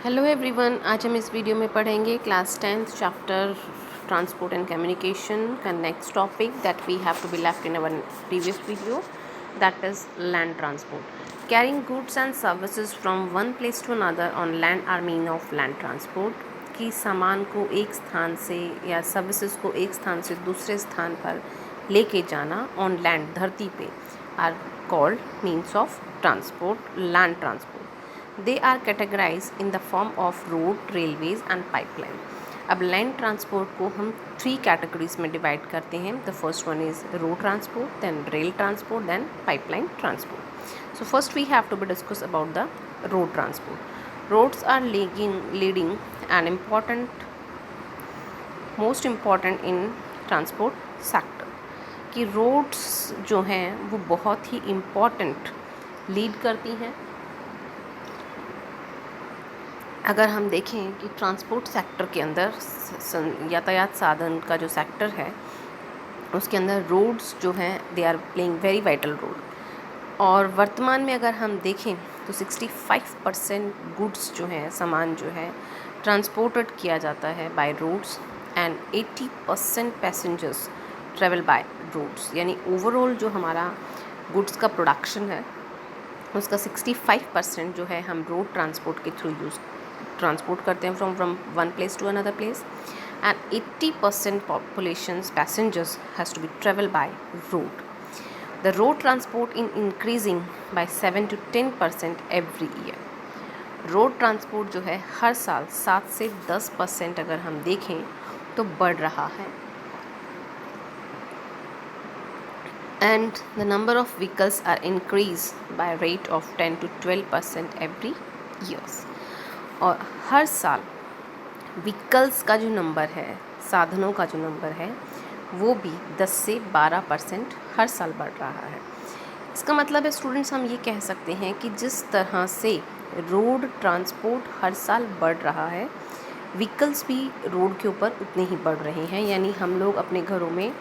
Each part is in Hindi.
हेलो एवरीवन, आज हम इस वीडियो में पढ़ेंगे class 10th chapter transport and communication का next topic that we have to be left in our previous video, that is land transport. Carrying goods and services from one place to another on land are mean of land transport. कि सामान को एक स्थान से या सर्विसेज को एक स्थान से दूसरे स्थान पर लेके जाना ऑन लैंड, धरती पे, are called means of transport, land transport. They are categorized in the form of road, railways and pipeline. अब लैंड ट्रांसपोर्ट को हम 3 कैटेगरीज में डिवाइड करते हैं। The first one is road transport, then rail transport, then pipeline transport. So first we have to be discuss about the road transport. Roads are leading and important, most important in transport sector. कि रोड्स जो हैं वो बहुत ही इम्पॉर्टेंट लीड करती हैं। अगर हम देखें कि ट्रांसपोर्ट सेक्टर के अंदर यातायात साधन का जो सेक्टर है उसके अंदर रोड्स जो हैं they are playing very vital role. और वर्तमान में अगर हम देखें तो 65% गुड्स जो हैं, सामान जो है, ट्रांसपोर्टेड किया जाता है by roads and 80% passengers travel by roads. यानी ओवरऑल जो हमारा गुड्स का प्रोडक्शन है उसका 65% जो है हम रोड ट्रांसपोर्ट के थ्रू ट्रांसपोर्ट करते हैं from one place to another place, and 80% populations passengers has to be travel by road. The road transport in increasing by 7 to 10% every year. Road transport जो है हर साल 7 से 10% अगर हम देखें तो बढ़ रहा है। And the number of vehicles are increased by a rate of 10 to 12% every years. और हर साल व्हीकल्स का जो नंबर है, साधनों का जो नंबर है, वो भी 10 से 12% हर साल बढ़ रहा है। इसका मतलब है स्टूडेंट्स, हम ये कह सकते हैं कि जिस तरह से रोड ट्रांसपोर्ट हर साल बढ़ रहा है, व्हीकल्स भी रोड के ऊपर उतने ही बढ़ रहे हैं। यानी हम लोग अपने घरों में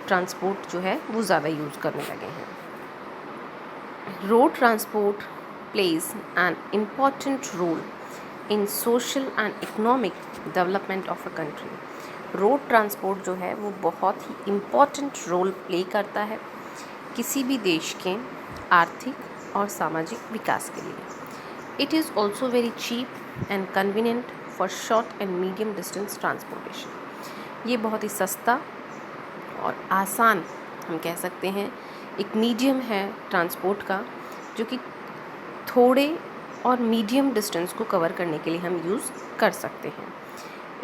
ट्रांसपोर्ट जो है वो ज़्यादा यूज़ करने लगे हैं। Road transport plays an important role in social and economic development of a country. Road transport जो है वो बहुत ही इम्पॉर्टेंट रोल प्ले करता है किसी भी देश के आर्थिक और सामाजिक विकास के लिए। It is also very cheap and convenient for short and medium distance transportation. ये बहुत ही सस्ता और आसान, हम कह सकते हैं, एक मीडियम है ट्रांसपोर्ट का, जो कि थोड़े और मीडियम डिस्टेंस को कवर करने के लिए हम यूज़ कर सकते हैं।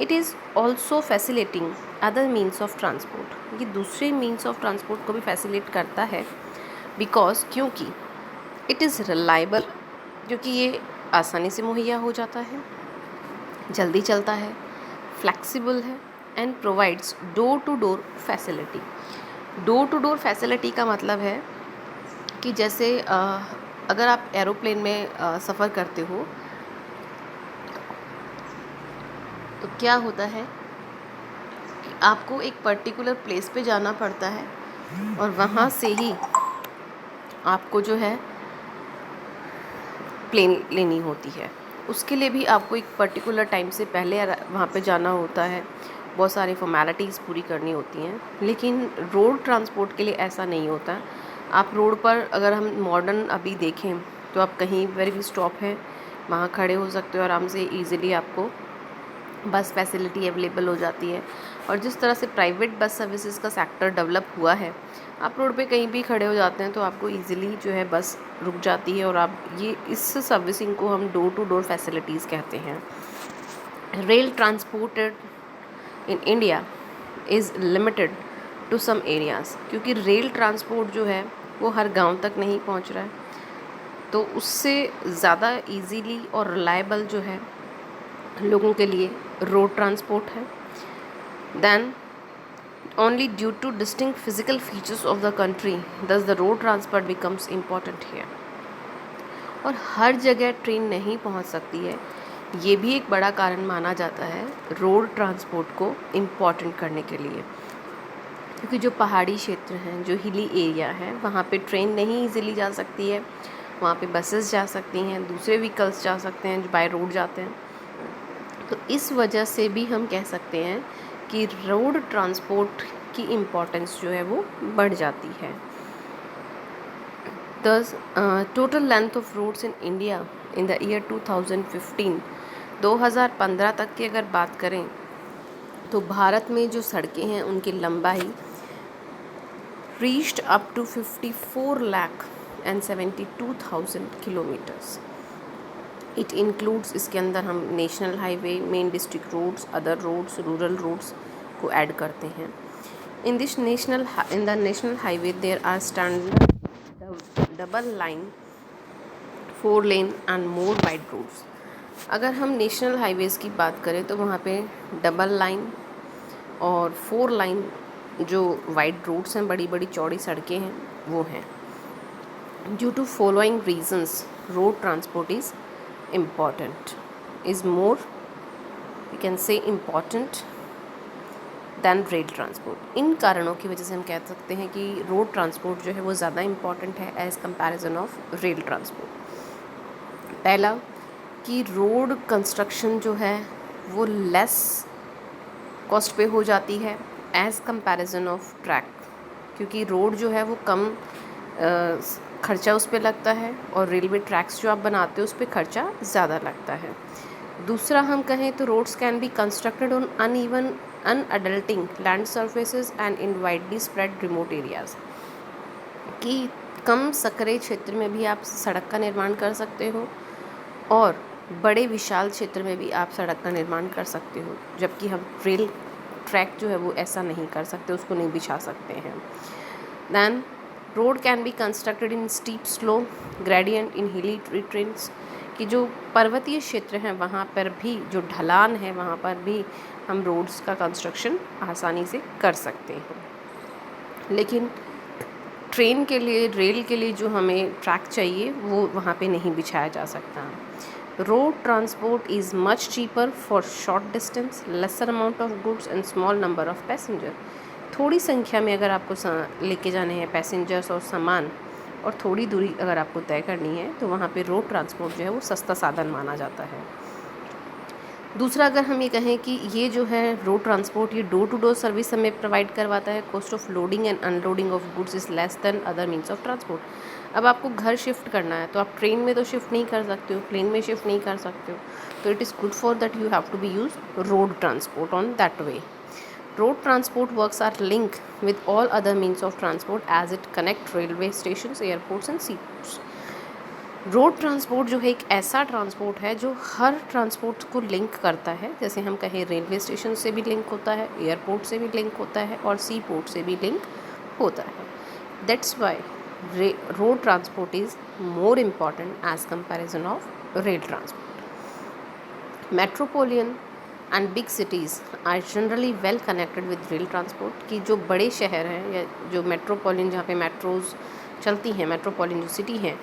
It is also facilitating other means of transport. ये दूसरे मीन्स ऑफ ट्रांसपोर्ट को भी फैसिलिट करता है क्योंकि इट इज़ रिलायबल, क्योंकि ये आसानी से मुहैया हो जाता है, जल्दी चलता है, फ्लेक्सिबल है and provides door to door facility. Door to door facility का मतलब है कि जैसे अगर आप एरोप्लेन में सफ़र करते हो तो क्या होता है कि आपको एक पर्टिकुलर प्लेस पे जाना पड़ता है और वहाँ से ही आपको जो है प्लेन लेनी होती है। उसके लिए भी आपको एक पर्टिकुलर टाइम से पहले वहाँ पे जाना होता है, बहुत सारी फॉर्मेलिटीज़ पूरी करनी होती हैं। लेकिन रोड ट्रांसपोर्ट के लिए ऐसा नहीं होता। आप रोड पर अगर हम मॉडर्न अभी देखें तो आप कहीं पर भी स्टॉप है वहाँ खड़े हो सकते हो आराम से, ईज़िली आपको बस फैसिलिटी अवेलेबल हो जाती है। और जिस तरह से प्राइवेट बस सर्विसेज का सेक्टर डेवलप हुआ है, आप रोड पे कहीं भी खड़े हो जाते हैं तो आपको इजीली जो है बस रुक जाती है, और आप ये इस सर्विसिंग को हम डोर टू डोर फैसिलिटीज़ कहते हैं। Rail transported in India is limited to some areas, क्योंकि रेल ट्रांसपोर्ट जो है वो हर गांव तक नहीं पहुंच रहा है, तो उससे ज़्यादा इजीली और रिलायबल जो है लोगों के लिए रोड ट्रांसपोर्ट है। Then only due to distinct physical features of the country thus the road transport becomes important here। और हर जगह ट्रेन नहीं पहुंच सकती है, ये भी एक बड़ा कारण माना जाता है रोड ट्रांसपोर्ट को इम्पॉर्टेंट करने के लिए, क्योंकि जो पहाड़ी क्षेत्र हैं, जो हिली एरिया है, वहाँ पे ट्रेन नहीं इजीली जा सकती है, वहाँ पे बसेस जा सकती हैं, दूसरे व्हीकल्स जा सकते हैं जो बाय रोड जाते हैं। तो इस वजह से भी हम कह सकते हैं कि रोड ट्रांसपोर्ट की इम्पोर्टेंस जो है वो बढ़ जाती है। Thus, total length of roads in India in the year 2015 2015 तक की अगर बात करें तो भारत में जो सड़कें हैं उनकी लंबाई reached up to 54 lakh and 72,000 kilometres. It includes, इसके अंदर हम national highway, main district roads, other roads, rural roads को ऐड करते हैं। In the national highway there are standard double line 4 lane and more wide roads. अगर हम नेशनल हाईवेज़ की बात करें तो वहाँ पे डबल लाइन और 4 लाइन जो वाइड रोड्स हैं, बड़ी बड़ी चौड़ी सड़कें हैं, वो हैं। Due to following reasons road transport is important, is more we can say important than rail transport. इन कारणों की वजह से हम कह सकते हैं कि रोड ट्रांसपोर्ट जो है वो ज़्यादा इम्पॉर्टेंट है as comparison of rail transport. पहला कि रोड कंस्ट्रक्शन जो है वो लेस कॉस्ट पे हो जाती है एज़ कंपैरिजन ऑफ ट्रैक, क्योंकि रोड जो है वो कम खर्चा उस पर लगता है और रेलवे ट्रैक्स जो आप बनाते हो उस पर खर्चा ज़्यादा लगता है। दूसरा हम कहें तो roads can be constructed on uneven undulating land surfaces and in widely spread remote areas, कि कम सकरे क्षेत्र में भी आप सड़क का निर्माण कर सकते हो और बड़े विशाल क्षेत्र में भी आप सड़क का निर्माण कर सकते हो, जबकि हम रेल ट्रैक जो है वो ऐसा नहीं कर सकते, उसको नहीं बिछा सकते हैं। Then road can be constructed in steep slope gradient in hilly terrains, कि जो पर्वतीय क्षेत्र हैं वहाँ पर भी जो ढलान है वहाँ पर भी हम रोड्स का कंस्ट्रक्शन आसानी से कर सकते हैं। लेकिन ट्रेन के लिए, रेल के लिए जो हमें ट्रैक चाहिए वो वहाँ पे नहीं बिछाया जा सकता। Road transport is much cheaper for short distance, lesser amount of goods and small number of passenger. थोड़ी संख्या में अगर आपको लेके जाने हैं पैसेंजर्स और सामान और थोड़ी दूरी अगर आपको तय करनी है तो वहाँ पे रोड ट्रांसपोर्ट जो है वो सस्ता साधन माना जाता है। दूसरा, अगर हम ये कहें कि ये जो है रोड ट्रांसपोर्ट ये डोर टू डोर सर्विस हमें प्रोवाइड करवाता है, cost of loading and unloading of goods is less than other means of transport. अब आपको घर शिफ्ट करना है तो आप ट्रेन में तो शिफ्ट नहीं कर सकते हो, प्लेन में शिफ्ट नहीं कर सकते हो, तो it is good for that you have to be use road transport on that way. Road transport works are linked with all other means of transport as it connect railway stations, airports and seaports. Road transport जो है एक ऐसा ट्रांसपोर्ट है जो हर ट्रांसपोर्ट को लिंक करता है। जैसे हम कहें रेलवे स्टेशन से भी लिंक होता है, एयरपोर्ट से भी लिंक होता है और सी पोर्ट से भी लिंक होता है। That's why road transport is more important as comparison of rail transport. Metropolitan and big cities are generally well connected with rail transport, की जो बड़े शहर हैं या जो मेट्रोपोलियन जहाँ पे मेट्रोज़ चलती हैं, मेट्रोपोलियन जो सिटी हैं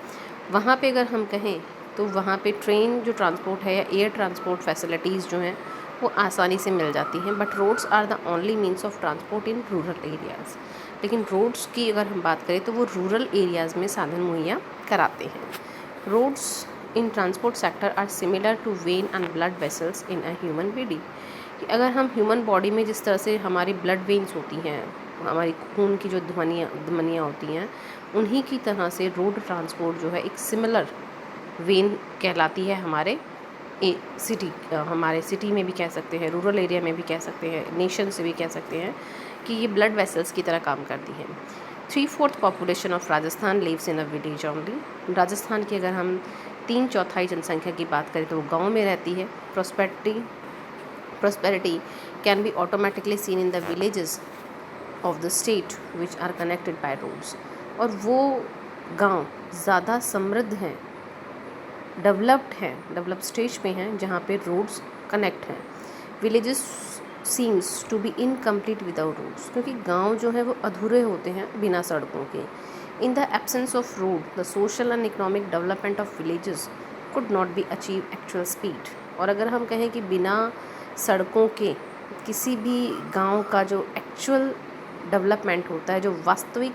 वहाँ पे अगर हम कहें तो वहाँ पे ट्रेन जो ट्रांसपोर्ट है या एयर ट्रांसपोर्ट फैसिलिटीज़ जो हैं वो आसानी से मिल जाती हैं। But roads are the only means of transport in rural areas. लेकिन रोड्स की अगर हम बात करें तो वो रूरल एरियाज़ में साधन मुहैया कराते हैं। Roads in transport sector are similar to vein and blood vessels in a human body. अगर हम ह्यूमन बॉडी में जिस तरह से हमारी ब्लड वेन्स होती हैं, हमारी खून की जो धमनियाँ होती हैं, उन्हीं की तरह से रोड ट्रांसपोर्ट जो है एक सिमिलर वेन कहलाती है हमारे हमारे सिटी में भी कह सकते हैं, रूरल एरिया में भी कह सकते हैं, नेशन से भी कह सकते हैं कि ये ब्लड वेसल्स की तरह काम करती हैं। 3/4 population of Rajasthan lives in a village only. Rajasthan की अगर हम 3/4 जनसंख्या की बात करें तो वो गाँव में रहती है। Prosperity can be automatically seen in the villages of the state which are connected by roads। और वो गांव ज़्यादा समृद्ध हैं, डेवलप्ड हैं, डेवलप स्टेज पे हैं जहाँ पे रोड्स कनेक्ट हैं। Villages seems to be incomplete without roads, क्योंकि गांव जो है वो अधूरे होते हैं बिना सड़कों के। In the absence of road the social and economic development of villages could not be achieve actual speed. और अगर हम कहें कि बिना सड़कों के किसी भी गांव का जो एक्चुअल डेवलपमेंट होता है, जो वास्तविक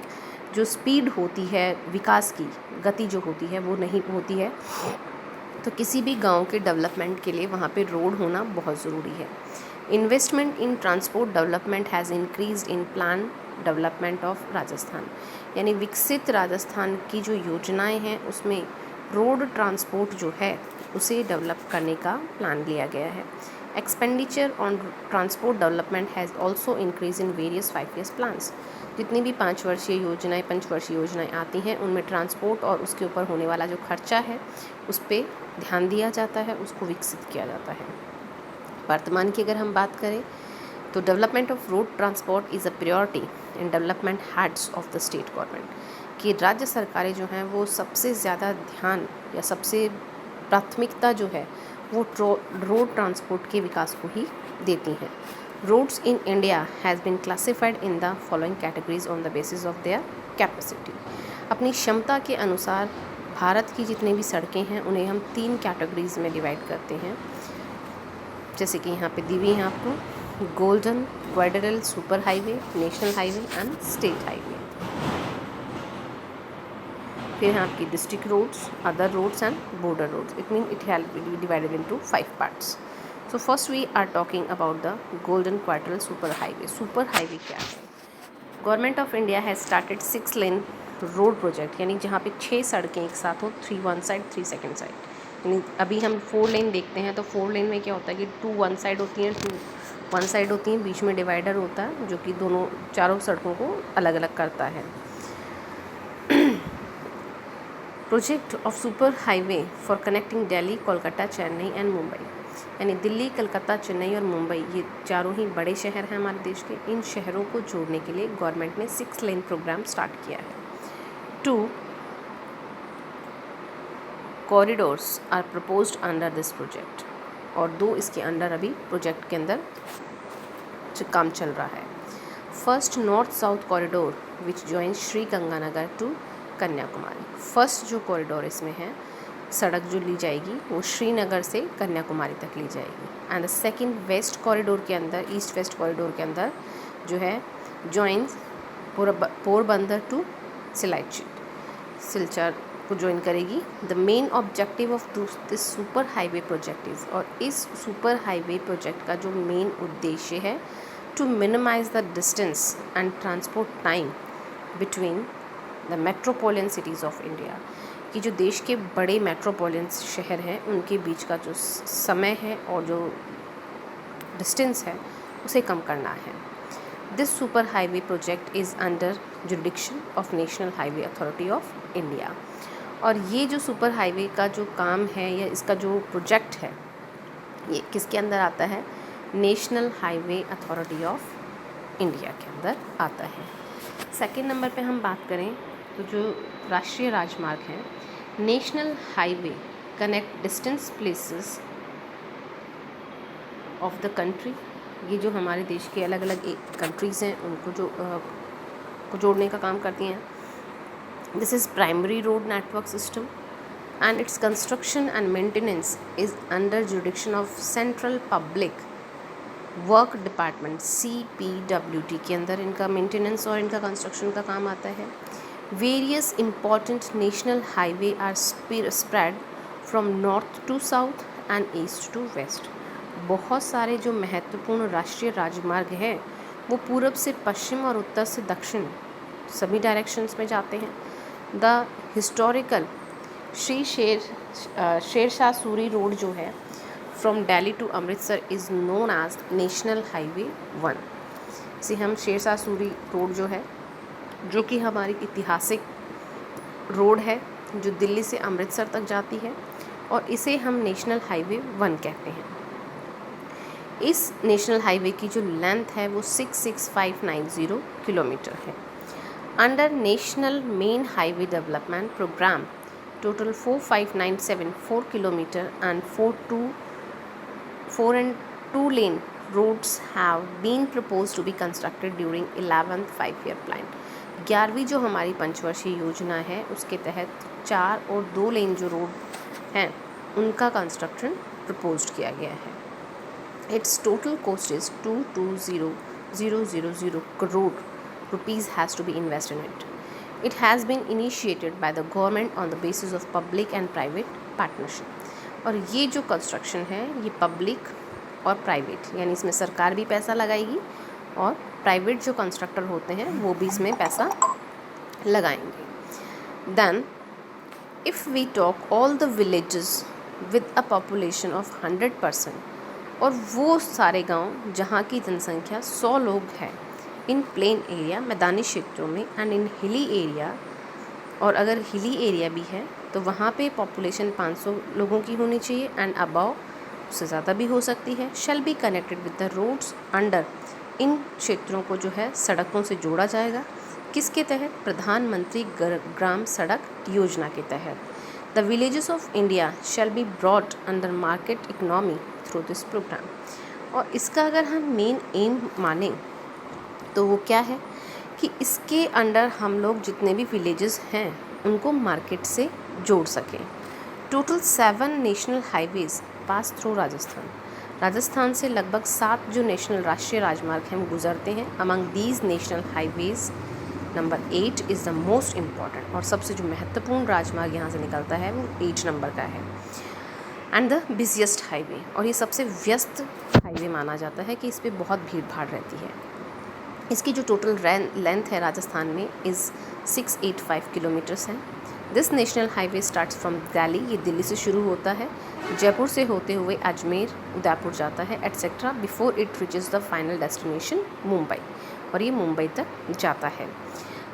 जो स्पीड होती है विकास की, गति जो होती है वो नहीं होती है। तो किसी भी गांव के डेवलपमेंट के लिए वहाँ पे रोड होना बहुत ज़रूरी है। Investment in transport development has increased in plan development of Rajasthan, यानी विकसित राजस्थान की जो योजनाएं हैं उसमें रोड ट्रांसपोर्ट जो है उसे डेवलप करने का प्लान लिया गया है। Expenditure on transport development has also increase in various 5 years plans. जितनी भी 5 वर्षीय योजनाएं, पंचवर्षीय योजनाएं आती हैं उनमें ट्रांसपोर्ट और उसके ऊपर होने वाला जो खर्चा है उस पर ध्यान दिया जाता है, उसको विकसित किया जाता है। वर्तमान की अगर हम बात करें तो development of road transport is a priority in development heads of the state government, कि राज्य सरकारें जो हैं वो सबसे ज़्यादा ध्यान या सबसे प्राथमिकता जो है वो रोड ट्रांसपोर्ट के विकास को ही देती हैं। Roads in India has been classified in the following categories on the basis of their capacity. अपनी क्षमता के अनुसार भारत की जितनी भी सड़कें हैं उन्हें हम 3 कैटेगरीज में डिवाइड करते हैं, जैसे कि यहाँ पे दी हुई हैं आपको, golden, quadrilateral super highway, national highway and state highway. फिर हैं आपकी district roads, other roads and border roads. It mean it have be divided into 5 parts. So first we are talking about the golden quadrilateral super highway. Super highway क्या है? Government of India has started 6 lane road project, यानी जहाँ पे 6 सड़कें एक साथ हो, 3 वन साइड 3 सेकेंड साइड। यानी अभी हम 4 लेन देखते हैं तो 4 लेन में क्या होता है कि 2 वन साइड होती हैं, 2 वन साइड होती हैं, बीच में डिवाइडर होता है जो कि दोनों चारों सड़कों को अलग अलग करता है। Project of super highway for connecting Delhi, Kolkata, Chennai and Mumbai, यानी दिल्ली, कलकत्ता, चेन्नई और मुंबई, ये चारों ही बड़े शहर हैं हमारे देश के। इन शहरों को जोड़ने के लिए गवर्नमेंट ने 6 लेन प्रोग्राम स्टार्ट किया है। 2 corridors are proposed under this project, और 2 इसके अंडर अभी प्रोजेक्ट के अंदर काम चल रहा है। First north south corridor which joins Shri Ganganagar to Kanyakumari. First जो कॉरिडोर इसमें है, सड़क जो ली जाएगी वो श्रीनगर से कन्याकुमारी तक ली जाएगी। And the second west corridor के अंदर, ईस्ट वेस्ट कॉरिडोर के अंदर जो है जॉइंस पोरबंदर टू सिलचर को ज्वाइन करेगी। The main objective of this super highway project is, और इस सुपर हाईवे प्रोजेक्ट का जो मेन उद्देश्य है, to minimise the distance and transport time between the metropolitan cities of India, कि जो देश के बड़े मेट्रोपोलियन शहर हैं उनके बीच का जो समय है और जो डिस्टेंस है उसे कम करना है। This super highway project is under jurisdiction of national highway authority of India, और ये जो सुपर हाईवे का जो काम है या इसका जो प्रोजेक्ट है ये किसके अंदर आता है? National highway authority of India के अंदर आता है। सेकंड नंबर पे हम बात करें तो जो राष्ट्रीय राजमार्ग हैं, national highway connect distance places of the country, ये जो हमारे देश के अलग अलग कंट्रीज़ हैं उनको को जोड़ने का काम करती हैं। This is primary road network system and its construction and maintenance is under jurisdiction of central public work department CPWD के अंदर इनका मेंटेनेंस और इनका कंस्ट्रक्शन का काम आता है। Various important national highway are spread from north to south and east to west. बहुत सारे जो महत्वपूर्ण राष्ट्रीय राजमार्ग हैं वो पूर्व से पश्चिम और उत्तर से दक्षिण सभी डायरेक्शंस में जाते हैं। The historical Sher Shah Suri road जो है from Delhi to Amritsar is known as national highway 1। इसे हम शेरशाह सूरी रोड जो है, जो कि हमारी ऐतिहासिक रोड है जो दिल्ली से अमृतसर तक जाती है, और इसे हम नेशनल हाईवे 1 कहते हैं। इस नेशनल हाईवे की जो लेंथ है वो 66590 किलोमीटर है। Under national main highway development programme total 45974 kilometre and 4 and 2 lane roads have been proposed to be constructed during 11th 5-year plan। 11वीं जो हमारी पंचवर्षीय योजना है उसके तहत 4 और 2 लेन जो रोड हैं उनका कंस्ट्रक्शन प्रपोज्ड किया गया है। It's total cost is 220,000 crore rupees has to be invested in it. It has been initiated by the government on the basis of public and private partnership। और ये जो कंस्ट्रक्शन है ये पब्लिक और प्राइवेट, यानी इसमें सरकार भी पैसा लगाएगी और प्राइवेट जो कंस्ट्रक्टर होते हैं वो भी इसमें पैसा लगाएंगे। Then if we talk all the villages with a population of 100%, और वो सारे गांव जहाँ की जनसंख्या 100 लोग हैं, इन प्लेन एरिया मैदानी क्षेत्रों में, एंड इन हिली एरिया, और अगर हिली एरिया भी है तो वहाँ पे पॉपुलेशन 500 लोगों की होनी चाहिए एंड अबाव, उससे ज़्यादा भी हो सकती है, shall be connected with the roads under, इन क्षेत्रों को जो है सड़कों से जोड़ा जाएगा। किसके तहत? प्रधानमंत्री ग्राम सड़क योजना के तहत। The villages of India shall be brought under market economy through this programme. और इसका अगर हम मेन एम माने तो वो क्या है कि इसके अंडर हम लोग जितने भी विलेजेस हैं उनको मार्केट से जोड़ सकें। Total 7 national highways pass through Rajasthan से लगभग 7 जो नेशनल राष्ट्रीय राजमार्ग हैं वो गुजरते हैं। Among these national highways number 8 is the most important, और सबसे जो महत्वपूर्ण राजमार्ग यहाँ से निकलता है वो 8 नंबर का है, एंड द बिजिएस्ट हाईवे, और ये सबसे व्यस्त हाईवे माना जाता है कि इस पर बहुत भीड़ भाड़ रहती है। इसकी जो टोटल लेंथ है राजस्थान में इज़ 685 किलोमीटर्स है। This national highway starts from Delhi, ये दिल्ली से शुरू होता है, जयपुर से होते हुए अजमेर, उदयपुर जाता है etcetera before it reaches the final destination Mumbai, और ये मुंबई तक जाता है।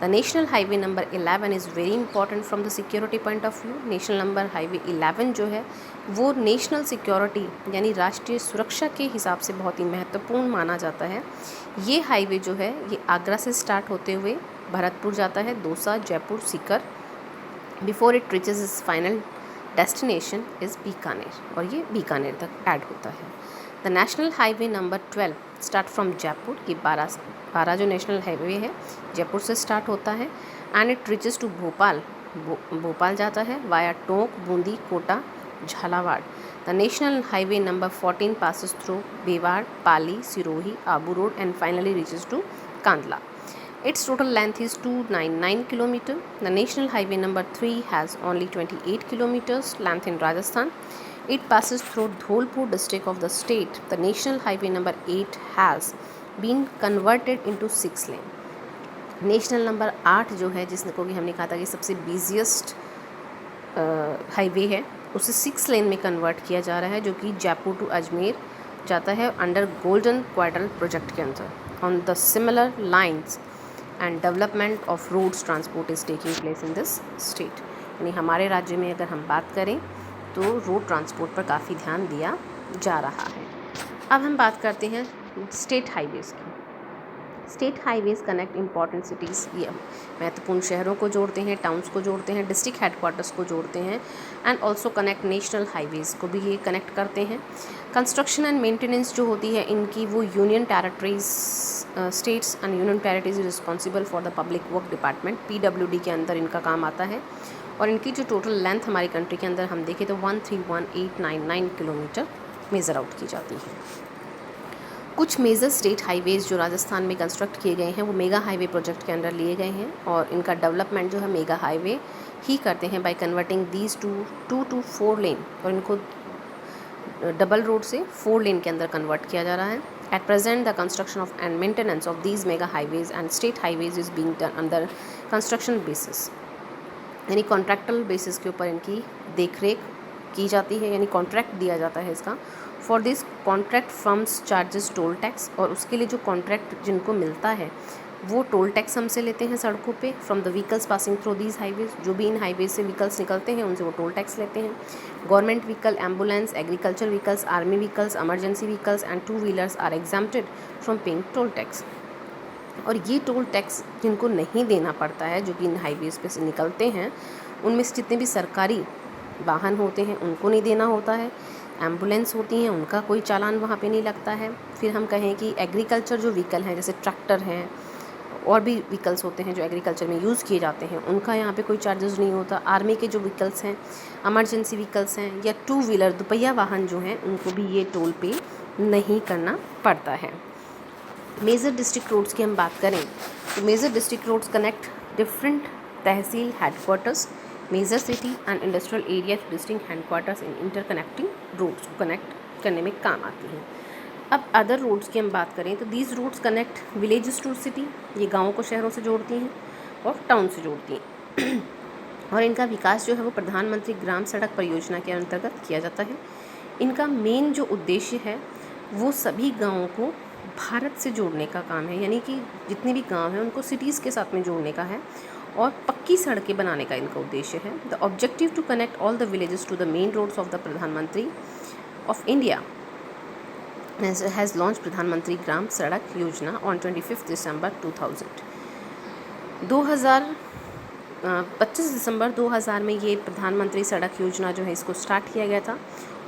The national highway number 11 is very important from the security point of view. National number highway 11 जो है वो नेशनल सिक्योरिटी यानी राष्ट्रीय सुरक्षा के हिसाब से बहुत ही महत्वपूर्ण माना जाता है। ये हाईवे जो है ये आगरा से स्टार्ट होते हुए भरतपुर जाता है, Dausa, Jaipur, Sikar, before it reaches is final destination is Bikaner, और ये बीकानेर तक ऐड होता है। The national highway number 12 start from Jaipur, ये 12 जो नेशनल हाईवे है जयपुर से स्टार्ट होता है, and it reaches to Bhopal जाता है via Tonk, Bundi, Kota, Jhalawar. The national highway number 14 passes through Beawar, Pali, Sirohi, Abu Road, and finally reaches to Kandla. Its total length is 299 km. The national highway number 3 has only 28 kilometers length in Rajasthan. It passes through Dholpur district of the state. The national highway number 8 has been converted into 6 lane. National number 8 जो है जिसको कि हमने कहा था कि सबसे बिजिएस्ट हाईवे है, उसे 6 लेन में कन्वर्ट किया जा रहा है, जो कि जयपुर टू अजमेर जाता है अंडर गोल्डन क्वाड्रल प्रोजेक्ट के अंदर। On the similar lines and development of roads transport is taking place in this state. यानी हमारे राज्य में अगर हम बात करें तो रोड ट्रांसपोर्ट पर काफ़ी ध्यान दिया जा रहा है। अब हम बात करते हैं स्टेट हाईवेज़ की। State highways connect important cities, ये महत्वपूर्ण शहरों को जोड़ते हैं, टाउन्स को जोड़ते हैं, डिस्ट्रिक्ट हेडक्वार्टर्स को जोड़ते हैं, and also connect national highways को भी ये कनेक्ट करते हैं। कंस्ट्रक्शन एंड मेंटेनेंस जो होती है इनकी, वो union territories, states and union territories responsible for the public work department, PWD के अंदर इनका काम आता है। और इनकी जो टोटल लेंथ हमारी कंट्री के अंदर हम देखें तो 131899 किलोमीटर मेज़र आउट की जाती है। कुछ मेजर स्टेट हाईवेज़ जो राजस्थान में कंस्ट्रक्ट किए गए हैं वो मेगा हाईवे प्रोजेक्ट के अंदर लिए गए हैं, और इनका डेवलपमेंट जो है मेगा हाईवे ही करते हैं by converting these two to 4 lane, और इनको डबल रोड से 4 लेन के अंदर कन्वर्ट किया जा रहा है। At present the construction of and maintenance of these mega highways and state highways is being done under construction basis, यानी कॉन्ट्रैक्टल बेसिस के ऊपर इनकी देखरेख की जाती है, यानी कॉन्ट्रैक्ट दिया जाता है इसका। For this contract firms charges toll tax, और उसके लिए जो कॉन्ट्रैक्ट जिनको मिलता है वो टोल टैक्स हमसे लेते हैं सड़कों पे from the vehicles passing through these highways. जो भी इन हाईवेज से व्हीकल्स निकलते हैं उनसे वो टोल टैक्स लेते हैं। Government vehicle, ambulance, agriculture vehicles, army vehicles, emergency vehicles and 2 wheelers are exempted from paying toll tax. और ये टोल टैक्स जिनको नहीं देना पड़ता है, जो कि इन हाईवेज़ पे से निकलते हैं, उनमें से जितने भी सरकारी वाहन होते हैं उनको नहीं देना होता है। एम्बुलेंस होती हैं उनका कोई चालान वहाँ पे नहीं लगता है। फिर हम कहें कि एग्रीकल्चर जो व्हीकल हैं जैसे ट्रैक्टर हैं और भी व्हीकल्स होते हैं जो एग्रीकल्चर में यूज़ किए जाते हैं, उनका यहाँ पे कोई चार्जेस नहीं होता। आर्मी के जो व्हीकल्स हैं, इमरजेंसी व्हीकल्स हैं, या 2 व्हीलर दुपहिया वाहन जो हैं, उनको भी ये टोल पे नहीं करना पड़ता है। मेजर डिस्ट्रिक्ट रोड्स की हम बात करें तो major district roads connect different tehsil headquarters major city and industrial area distinct headquarters in interconnecting roads को कनेक्ट करने में काम आती हैं। अब अदर रोड्स की हम बात करें तो these roads connect villages to city, ये गाँवों को शहरों से जोड़ती हैं और टाउन से जोड़ती हैं और इनका विकास जो है वो प्रधानमंत्री ग्राम सड़क परियोजना के अंतर्गत किया जाता है। इनका मेन जो उद्देश्य है वो सभी गाँवों को भारत से जोड़ने का काम है, यानी कि जितने भी गांव हैं उनको सिटीज़ के साथ में जोड़ने का है और पक्की सड़कें बनाने का इनका उद्देश्य है। The objective to connect all the villages to the main roads of the Pradhan Mantri of India has launch Pradhan Mantri Gram सड़क योजना ऑन 25 दिसंबर 2000 25 दिसंबर 2000 में ये प्रधानमंत्री सड़क योजना जो है इसको स्टार्ट किया गया था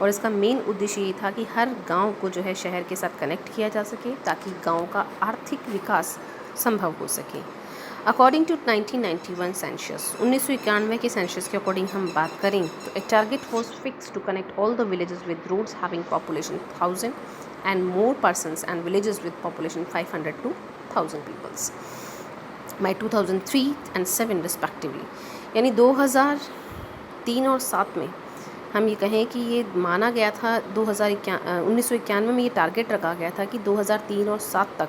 और इसका मेन उद्देश्य ये था कि हर गांव को जो है शहर के साथ कनेक्ट किया जा सके ताकि गांव का आर्थिक विकास संभव हो सके। अकॉर्डिंग टू 1991 सेंसस 1991 के सेंसस के अकॉर्डिंग हम बात करें तो a target was fix to connect all the villages with roads having population 1000 and more persons and villages with population 500 to 1000 peoples by 2003 and 7 respectively. यानी 2003 और 7 में हम ये कहें कि ये माना गया था 1991 में ये टारगेट रखा गया था कि 2003 और 7 तक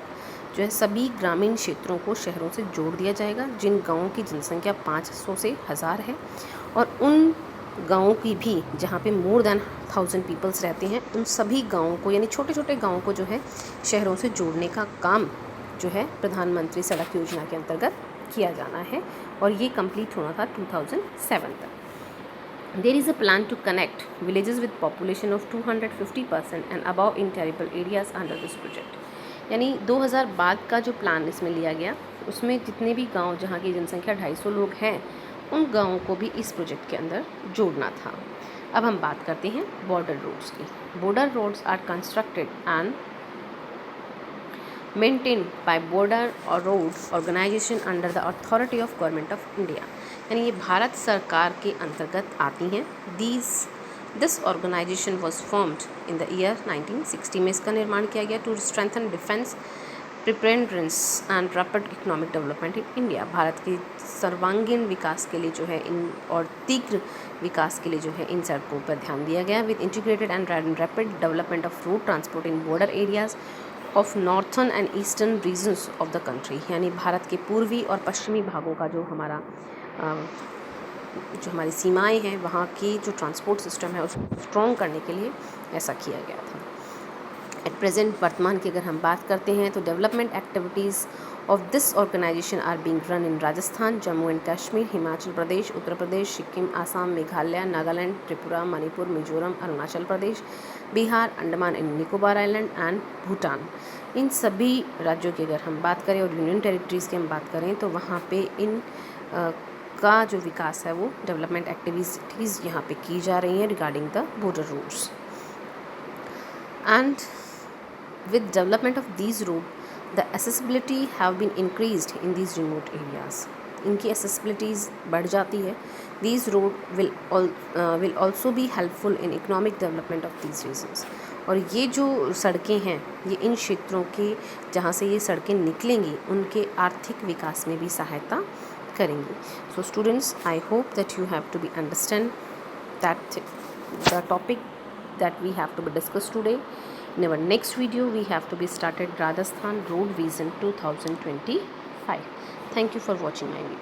जो है सभी ग्रामीण क्षेत्रों को शहरों से जोड़ दिया जाएगा जिन गाँवों की जनसंख्या 500 से 1000 है और उन गाँवों की भी जहाँ पे मोर देन 1000 पीपल्स रहते हैं उन सभी गाँवों को यानी छोटे छोटे गाँवों को जो है शहरों से जोड़ने का काम जो है प्रधानमंत्री सड़क योजना के अंतर्गत किया जाना है और ये कंप्लीट होना था 2007 तक। There is a plan to connect villages with population of 250% and above in terrible areas under this project. यानी 2000 बाद का जो प्लान इसमें लिया गया उसमें जितने भी गांव जहां की जनसंख्या 250 लोग हैं उन गाँवों को भी इस प्रोजेक्ट के अंदर जोड़ना था। अब हम बात करते हैं बॉर्डर रोड्स की। Border roads are constructed and maintained by border or road organization under the authority of government of India। यानी ये भारत सरकार के अंतर्गत आती हैं। This organisation was formed in the year 1960 में इसका निर्माण किया गया to strengthen defence preparedness and rapid economic development in India. Bharat के सर्वांगीण विकास के लिए जो है इन और तीव्र विकास के लिए जो है इन सड़कों पर ध्यान दिया गया with integrated and rapid development of road transport in border areas of northern and eastern regions of the country. यानी भारत के पूर्वी और पश्चिमी भागों का जो हमारी सीमाएं हैं वहाँ की जो ट्रांसपोर्ट सिस्टम है उसको स्ट्रॉन्ग करने के लिए ऐसा किया गया था। एट प्रेजेंट वर्तमान की अगर हम बात करते हैं तो development activities of this organisation are being run in Rajasthan, Jammu and Kashmir, Himachal Pradesh, Uttar Pradesh, Sikkim, Assam, Meghalaya, Nagaland, Tripura, Manipur, Mizoram, Arunachal Pradesh, Bihar, Andaman and Nicobar island and Bhutan. इन सभी राज्यों की अगर हम बात करें और यूनियन टेरिटरीज़ की हम बात करें तो वहाँ पे इन का जो विकास है वो डेवलपमेंट एक्टिविटीज़ यहाँ पे की जा रही हैं regarding the border roads. And with development of these road the accessibility have been increased in these remote areas। इनकी accessibilities बढ़ जाती है। these road will also be helpful in economic development of these regions। और ये जो सड़कें हैं ये इन क्षेत्रों के जहाँ से ये सड़कें निकलेंगी उनके आर्थिक विकास में भी सहायता करेंगी। so students, I hope that you have to be understand that the topic that we have to be discussed today। In our next video we have to be started Rajasthan Road Vision 2025। Thank you for watching my video।